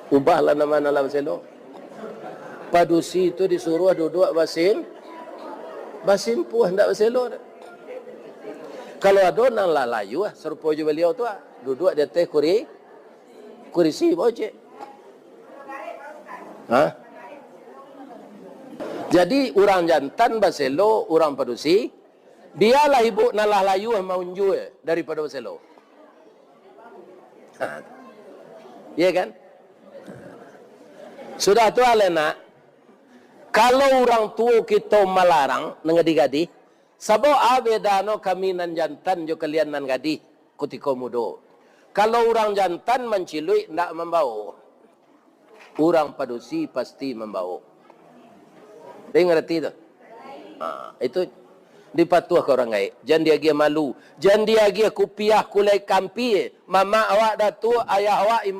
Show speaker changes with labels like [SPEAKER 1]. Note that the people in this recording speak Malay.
[SPEAKER 1] Ubahlah nama dalam selo. Padusi itu disuruh duduk basim puah hendak berselo. Kalau ada nang lalayu serupa je beliau tu duduk di atas kursi bocek. Jadi orang jantan berselo, orang padusi, biarlah ibu nalah layu maunju daripada berselo. Ya kan? Sudah tu alena. Kalau orang tua kita melarang nengadi-gadi, sabo abedano kami nan jantan jo kalian nan gadi ketika muda. Kalau orang jantan mencilui ndak membawa, orang padusi pasti membawa. Dia ngerti tu? Itu dipatuh ke orang lain. Jangan dia gia malu. Jangan dia gia kupiah kulai kampi. Mama awak datu, ayah awak